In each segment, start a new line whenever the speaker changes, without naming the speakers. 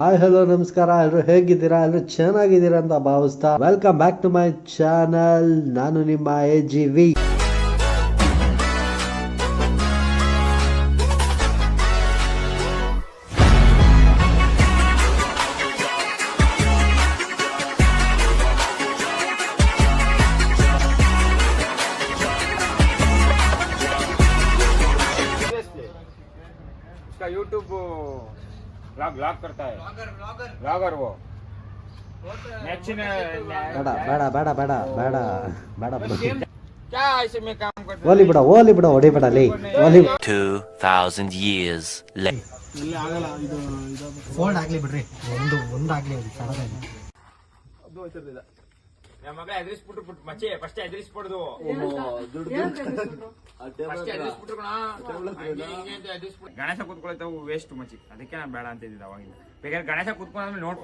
Hi hello ನಮಸ್ಕಾರ, ಎಲ್ಲರೂ ಹೇಗಿದ್ದೀರಾ? ಎಲ್ಲರೂ ಚೆನ್ನಾಗಿದ್ದೀರಾ ಅಂತ ಭಾವಿಸ್ತಾ welcome back to my channel. ನಾನು ನಿಮ್ಮ AGV.
यूट्यूब व्लॉग करता है, व्लॉगर वो क्या ऐसे में काम करता है?
ಓಲಿ ಬಿಡ ಹೊಡಿಬೇಡ ಲೇ.
2000 years later.
ಫೋಲ್ಡ್ ಆಗ್ಲಿ ಬಿಡ್ರಿ, ಒಂದಾಗ್ಲಿ ಅದು ಸಡನ್.
ಮಗ ಎದುರಿಸ್ಬಿಟ್ರು ಮಚ್ಚೆ ಫಸ್ಟ್ ಎದುರಿಸ್ಬಿಡ್ದು ಗಣೇಶ ಕೂತ್ಕೊಳ್ತಾವು ವೇಸ್ಟ್ ಮಚ್ಚಿ. ಅದಕ್ಕೆ ನಾನು ಬೇಡ ಅಂತ ಇದ್ದಿದ್ದು ಅವಾಗಿಂದ. ಬೇಕಾದ್ರೆ ಗಣೇಶ ಕೂತ್ಕೊಂಡ್ರೆ ನೋಡ್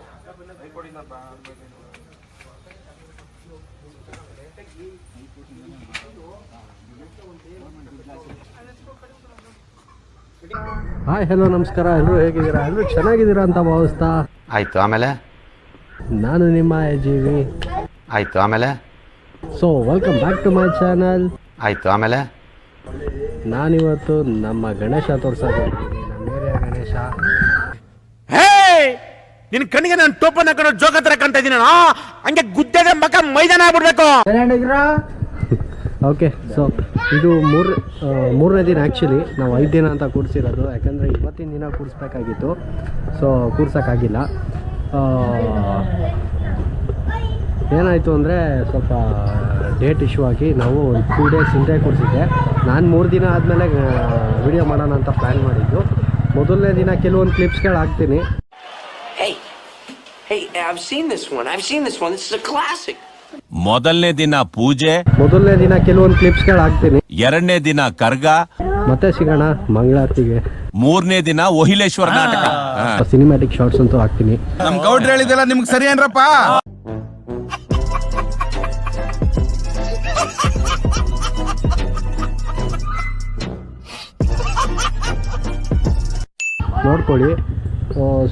ಹಾಯ್ ಹಲೋ ನಮಸ್ಕಾರ, ಎಲ್ಲರೂ ಹೇಗಿದ್ದೀರಾ? ಎಲ್ಲರೂ ಚೆನ್ನಾಗಿದ್ದೀರಾ ಅಂತ ಭಾವಿಸ್ತಾ
ಆಯ್ತು. ಆಮೇಲೆ
ನಾನು ನಿಮ್ಮ AGV.
ಆಯ್ತು. ಆಮೇಲೆ
so welcome back to my channel.
ಆಯ್ತು. ಆಮೇಲೆ
ನಾನಿವತ್ತು ನಮ್ಮ ಗಣೇಶ ತೋರ್ಸೋದು, ನಮ್ಮ ಏರಿಯಾ ಗಣೇಶ.
ನಿನ್ ಕಣ್ಣಿಗೆ ನಾನು ಟೋಪನ್ ಹಾಕೊಂಡು ಜೋಗ ತರ ಕಾಣ್ತಾ ಇದೀನಿ. ಹಂಗೆ ಗುದ್ದೆಗೆ ಮಕ್ಕ ಮೈದಾನ ಆಗ್ಬಿಡ್ಬೇಕು.
ಓಕೆ, ಸೊ ಇದು ಮೂರನೇ ದಿನ. ಆ್ಯಕ್ಚುಲಿ ನಾವು 5 ದಿನ ಅಂತ ಕೂರಿಸಿರೋದು, ಯಾಕಂದರೆ ಇವತ್ತಿನ ದಿನ ಕೂರಿಸ್ಬೇಕಾಗಿತ್ತು. ಸೊ ಕೂರ್ಸೋಕ್ಕಾಗಿಲ್ಲ. ಏನಾಯಿತು ಅಂದರೆ ಸ್ವಲ್ಪ ಡೇಟ್ ಇಶ್ಯೂ ಆಗಿ ನಾವು 2 ಡೇಸ್ ಹಿಂದೆ ಕೂರಿಸಿದ್ದೆ. ನಾನು 3 ದಿನ ಆದಮೇಲೆ ವಿಡಿಯೋ ಮಾಡೋಣ ಅಂತ ಪ್ಲ್ಯಾನ್ ಮಾಡಿದ್ದು. ಮೊದಲನೇ ದಿನ ಕೆಲವೊಂದು ಕ್ಲಿಪ್ಸ್ಗಳು ಹಾಕ್ತೀನಿ.
ಮೊದಲನೇ ದಿನ ಪೂಜೆ,
ಮೊದಲನೇ ದಿನ ಕೆಲವೊಂದು ಕ್ಲಿಪ್ಸ್ಗಳು ಹಾಕ್ತೀನಿ.
ಎರಡನೇ ದಿನ ಕರ್ಗ,
ಮತ್ತೆ ಸಿಗೋಣ ಮಂಗಳಾರತಿಗೆ.
ಮೂರನೇ ದಿನ ಒಹಿಲೇಶ್ವರ ನಾಟಕ,
ಸಿನಿಮ್ಯಾಟಿಕ್ ಶಾರ್ಟ್ಸ್ ಅಂತೂ ಹಾಕ್ತೀನಿ.
ನಮ್ ಗೌಡ್ರು ಹೇಳಿದೆಲ್ಲ ನಿಮ್ಗೆ ಸರಿ ಏನ್ರಪ್ಪ?
ನೋಡ್ಕೊಳ್ಳಿ.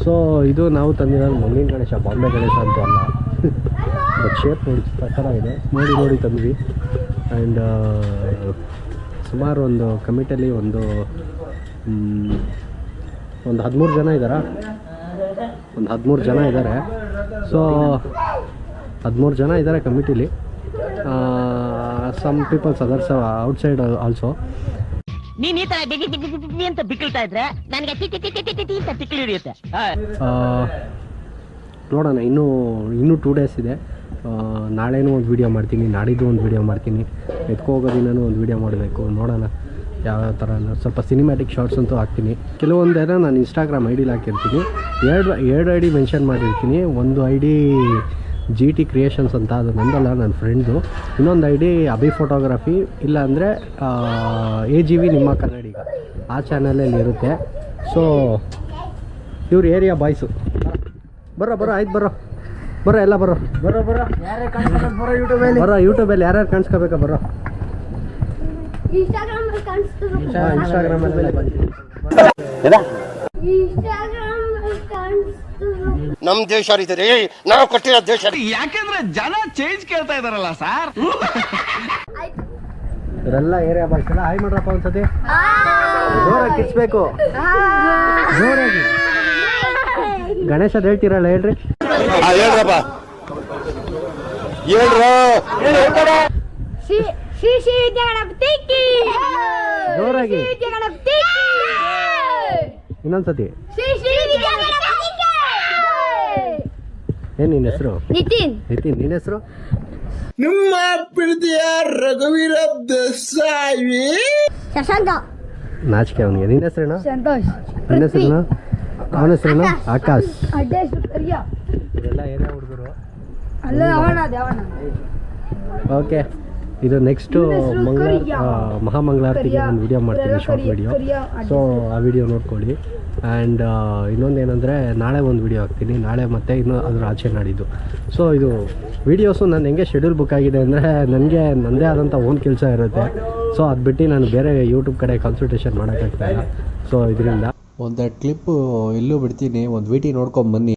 ಸೊ ಇದು ನಾವು ತಂದಿರೋದು ಮಂಗಿನ ಗಣೇಶ, ಬಾಂಬೆ ಗಣೇಶ ಅಂತೂ ಅಲ್ಲ. ಬಟ್ ಶೇಪ್ ನೋಡಿ ಚೆನ್ನಾಗಿದೆ, ನೋಡಿ ತಂದ್ವಿ. ಆ್ಯಂಡ್ ಸುಮಾರು ಒಂದು ಕಮಿಟಿಯಲ್ಲಿ ಒಂದು 13 ಜನ ಇದ್ದಾರೆ. ಒಂದು 13 ಜನ ಇದ್ದಾರೆ. ಸೊ 13 ಜನ ಇದ್ದಾರೆ ಕಮಿಟಿಲಿ. Some peoples others outside also.
ನೀನ್ ಈ ತರ ಬಿಗಿ ಅಂತ ಬಿಕ್ಕಳ್ತಾ ಇದ್ರೆ ನನಗೆ ಅಂತ ತಿಕ್ಲಿ ಹಿಡಿಯುತ್ತೆ.
ನೋಡೋಣ, ಇನ್ನೂ 2 ಡೇಸ್ ಇದೆ. ನಾಳೆನೂ ಒಂದು ವೀಡಿಯೋ ಮಾಡ್ತೀನಿ, ನಾಡಿದ್ದು ಒಂದು ವೀಡಿಯೋ ಮಾಡ್ತೀನಿ, ಎತ್ಕೋಗೋ ದಿನನೂ ಒಂದು ವೀಡಿಯೋ ಮಾಡಬೇಕು. ನೋಡೋಣ ಯಾವ ಥರ. ಸ್ವಲ್ಪ ಸಿನಿಮ್ಯಾಟಿಕ್ ಶಾರ್ಟ್ಸ್ ಅಂತೂ ಹಾಕ್ತೀನಿ. ಕೆಲವೊಂದೇನೋ ನಾನು ಇನ್ಸ್ಟಾಗ್ರಾಮ್ ಐಡಿಲಿ ಹಾಕಿರ್ತೀನಿ. ಎರಡು ಐಡಿ ಮೆನ್ಷನ್ ಮಾಡಿರ್ತೀನಿ. ಒಂದು ಐಡಿ GT ಕ್ರಿಯೇಷನ್ಸ್ ಅಂತ, ಅದು ನಂದಲ್ಲ, ನನ್ನ ಫ್ರೆಂಡ್ದು. ಇನ್ನೊಂದು ಐಡಿ ಅಭಿ ಫೋಟೋಗ್ರಫಿ, ಇಲ್ಲಾಂದರೆ AGV ನಿಮ್ಮ ಕನ್ನಡಿಗ, ಆ ಚಾನಲಲ್ಲಿ ಇರುತ್ತೆ. ಸೊ ಇವ್ರು ಏರಿಯಾ ಬಾಯ್ಸು. ಬರೋ ಆಯ್ತು, ಬರೋ ಎಲ್ಲ ಬರೋ ಯೂಟ್ಯೂಬಲ್ಲಿ ಯಾರ್ಯಾರು ಕಾಣಿಸ್ಕೋಬೇಕಾ? ಬರೋ ಇನ್ಸ್ಟಾಗ್ರಾಮಲ್ಲಿ
ನಮ್ ದೇಶ ರೀ, ನಾವು ಕಟ್ಟಿರೋ ದೇಶ.
ಯಾಕಂದ್ರೆ ಜನ ಚೇಂಜ್ ಕೇಳ್ತಾ ಇದಾರಲ್ಲ ಸರ್.
ಇವರೆಲ್ಲ ಏರಿಯಾ ಬಾಯ್ಸ್ ಎಲ್ಲ ಹಾಯ್ ಮಾಡ್ರಪ್ಪ ಒಂದ್ಸತಿ. ಜೋರಾಗಿ ಕಿರ್ಸ್ಬೇಕು, ಜೋರಾಗಿ. ಗಣೇಶದ್ ಹೇಳ್ತೀರಲ್ಲ, ಹೇಳ್ರಿ.
ಹೇಳ್ರಪ್ಪ,
ಜೋರಾಗಿ ಇನ್ನೊಂದ್ಸತಿ. ಏನ್ ನಿನ್ನ ಹೆಸರು? ನಿತಿನ್. ನಿನ್ನ ಹೆಸರು?
ನಿಮ್ಮ ಪ್ರೀತಿಯ ರಘುವೀರ ದೇಸಾಯಿ.
ನಾಚಿಕೆ ಅವನಿಗೆ. ನಿನ್ನ ಹೆಸರೇನು?
ಸಂತೋಷ್.
ನಿನ್ನ ಹೆಸರೇನು? ಅವನ ಹೆಸರೇನು? ಆಕಾಶ್. ಇವರೆಲ್ಲ ಏರಿಯಾ ಹುಡುಗರು. ಓಕೆ, ಇದು ನೆಕ್ಸ್ಟು ಮಹಾಮಂಗಳಾರತಿಗೆ ಒಂದು ವಿಡಿಯೋ ಮಾಡ್ತೀನಿ, ಶಾರ್ಟ್ ವಿಡಿಯೋ. ಸೊ ಆ ವಿಡಿಯೋ ನೋಡ್ಕೊಳ್ಳಿ. ಆ್ಯಂಡ್ ಇನ್ನೊಂದೇನೆಂದರೆ, ನಾಳೆ ಒಂದು ವಿಡಿಯೋ ಹಾಕ್ತೀನಿ, ನಾಳೆ ಮತ್ತು ಇನ್ನೂ ಅದ್ರ ಆಚೆ ನಾಡಿದ್ದು. ಸೊ ಇದು ವೀಡಿಯೋಸು ನಾನು ಹೆಂಗೆ ಶೆಡ್ಯೂಲ್ ಬುಕ್ ಆಗಿದೆ ಅಂದರೆ, ನನಗೆ ನನ್ನದೇ ಆದಂಥ ಓನ್ ಕೆಲಸ ಇರುತ್ತೆ. ಸೊ ಅದು ಬಿಟ್ಟು ನಾನು ಬೇರೆ ಯೂಟ್ಯೂಬ್ ಕಡೆ ಕಾನ್ಸಂಟ್ರೇಷನ್ ಮಾಡೋಕ್ಕಾಗ್ತಾಯಿಲ್ಲ. ಸೊ ಇದರಿಂದ ಒಂದೆರಡು ಕ್ಲಿಪ್ಪು ಇಲ್ಲೂ ಬಿಡ್ತೀನಿ, ಒಂದು ವಿಟಿ ನೋಡ್ಕೊಂಬನ್ನಿ.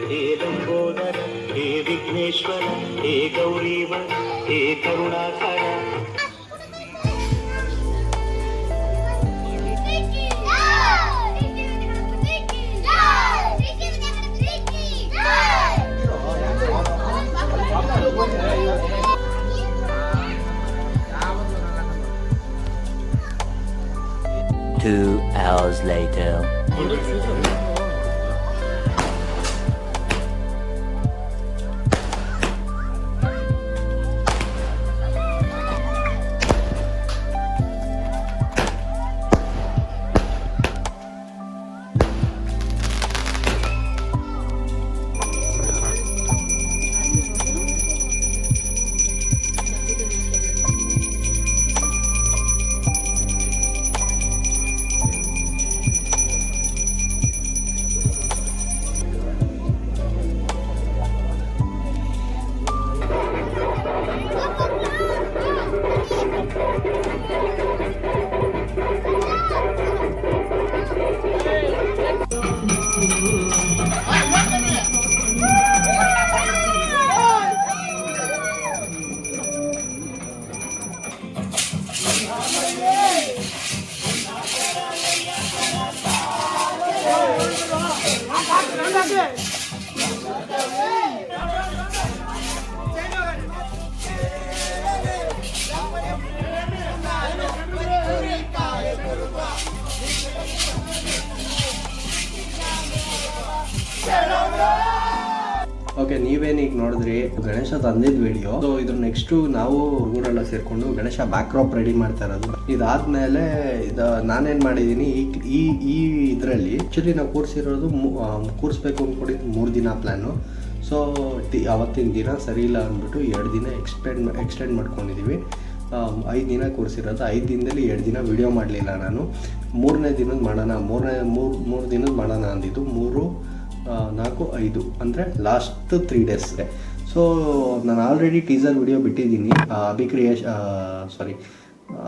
हे लंबोदर हे विघ्नेश्वर हे गौरीवर हे करुणाकर.
Two hours later.
ಓಕೆ, ನೀವೇನು ಈಗ ನೋಡಿದ್ರಿ ಗಣೇಶ ತಂದಿದ್ದ ವಿಡಿಯೋ. ಸೊ ಇದ್ರ ನೆಕ್ಸ್ಟು ನಾವು ಹುಡುಗರೆಲ್ಲ ಸೇರಿಕೊಂಡು ಗಣೇಶ ಬ್ಯಾಕ್ ಡ್ರಾಪ್ ರೆಡಿ ಮಾಡ್ತಾ ಇರೋದು. ಇದಾದ್ಮೇಲೆ ನಾನೇನು ಮಾಡಿದ್ದೀನಿ, ಈ ಇದರಲ್ಲಿ ಆ್ಯಕ್ಚುಲಿ ನಾವು ಕೂರಿಸ್ಬೇಕು ಅಂದ್ಕೊಂಡಿದ್ದು 3 ದಿನ ಪ್ಲ್ಯಾನು. ಸೊ ಅವತ್ತಿನ ದಿನ ಸರಿ ಇಲ್ಲ ಅಂದ್ಬಿಟ್ಟು 2 ದಿನ ಎಕ್ಸ್ಟೆಂಡ್ ಮಾಡ್ಕೊಂಡಿದ್ದೀವಿ. 5 ದಿನ ಕೂರಿಸಿರೋದು. 5 ದಿನದಲ್ಲಿ 2 ದಿನ ವಿಡಿಯೋ ಮಾಡಲಿಲ್ಲ ನಾನು. 3ನೇ ದಿನದ ಮಾಡೋಣ, ಮೂರು ದಿನದ ಮಾಡೋಣ ಅಂದಿದ್ದು. 3, 4, 5 ಅಂದರೆ ಲಾಸ್ಟ್ 3 ಡೇಸ್. ಸೊ ನಾನು ಆಲ್ರೆಡಿ ಟೀಸರ್ ವಿಡಿಯೋ ಬಿಟ್ಟಿದ್ದೀನಿ.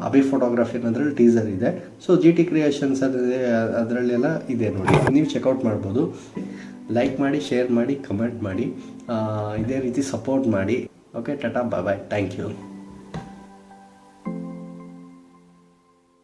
ಅಭಿ ಫೋಟೋಗ್ರಫಿ ಅನ್ನೋದ್ರಲ್ಲಿ ಟೀಸರ್ ಇದೆ. ಸೊ GT ಕ್ರಿಯೇಷನ್ಸ್ ಅದರಲ್ಲೆಲ್ಲ ಇದೆ ನೋಡಿ, ನೀವು ಚೆಕ್ಔಟ್ ಮಾಡ್ಬೋದು. ಲೈಕ್ ಮಾಡಿ, ಶೇರ್ ಮಾಡಿ, ಕಮೆಂಟ್ ಮಾಡಿ, ಇದೇ ರೀತಿ ಸಪೋರ್ಟ್ ಮಾಡಿ. Okay, tata, bye bye, thank you.